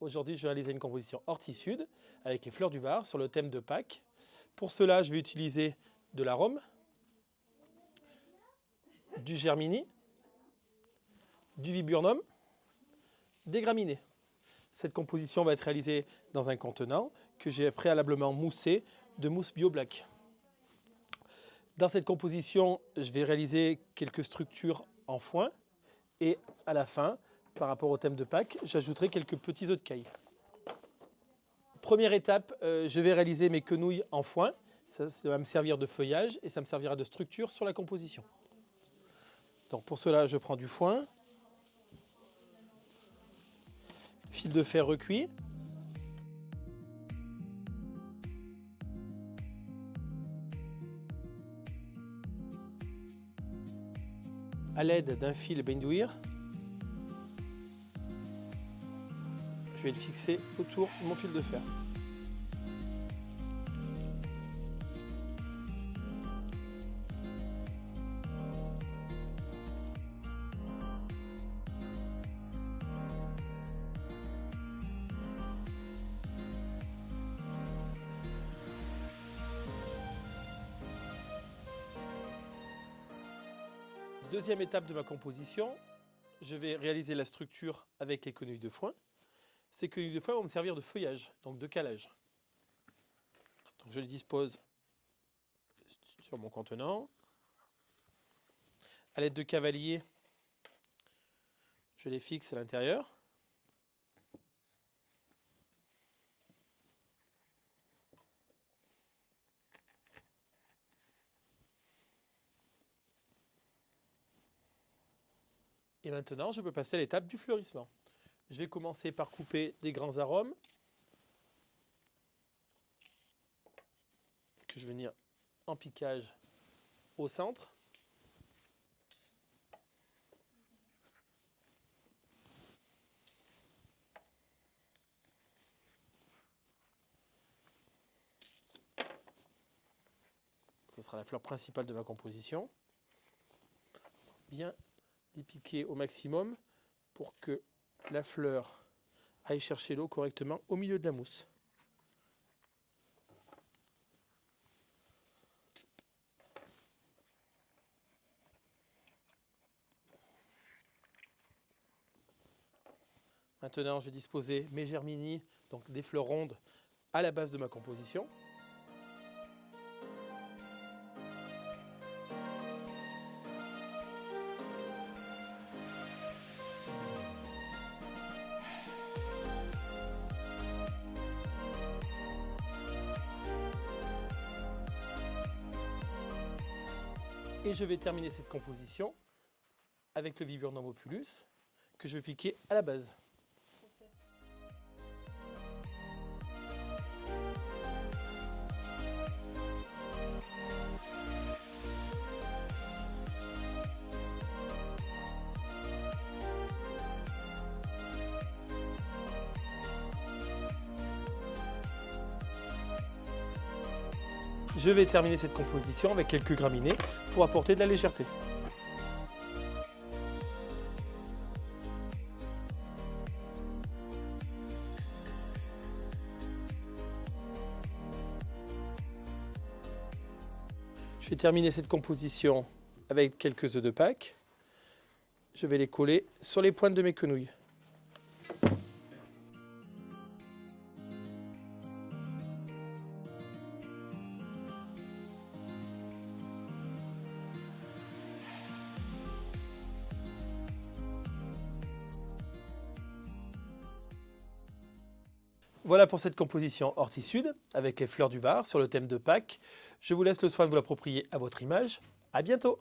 Aujourd'hui, je vais réaliser une composition horti-sud avec les fleurs du Var sur le thème de Pâques. Pour cela, je vais utiliser de l'arôme, du germini, du viburnum, des graminées. Cette composition va être réalisée dans un contenant que j'ai préalablement moussé de mousse bio black. Dans cette composition, je vais réaliser quelques structures en foin et à la fin, par rapport au thème de Pâques, j'ajouterai quelques petits œufs de caille. Première étape, je vais réaliser mes quenouilles en foin. Ça va me servir de feuillage et ça me servira de structure sur la composition. Donc pour cela, je prends du foin, fil de fer recuit, à l'aide d'un fil bendouir, je vais le fixer autour de mon fil de fer. Deuxième étape de ma composition, je vais réaliser la structure avec les quenouilles de foin. Ces quenouilles de foin vont me servir de feuillage, donc de calage. Donc je les dispose sur mon contenant. À l'aide de cavaliers, je les fixe à l'intérieur. Et maintenant, je peux passer à l'étape du fleurissement. Je vais commencer par couper des grands arômes que je vais venir en piquage au centre. Ce sera la fleur principale de ma composition. Bien les piquer au maximum pour que la fleur aille chercher l'eau correctement au milieu de la mousse. Maintenant, je vais disposer mes germini, donc des fleurs rondes, à la base de ma composition. Et je vais terminer cette composition avec le viburnum opulus que je vais piquer à la base. Je vais terminer cette composition avec quelques graminées pour apporter de la légèreté. Je vais terminer cette composition avec quelques œufs de Pâques. Je vais les coller sur les pointes de mes quenouilles. Voilà pour cette composition horti-sud avec les fleurs du Var sur le thème de Pâques. Je vous laisse le soin de vous l'approprier à votre image. À bientôt!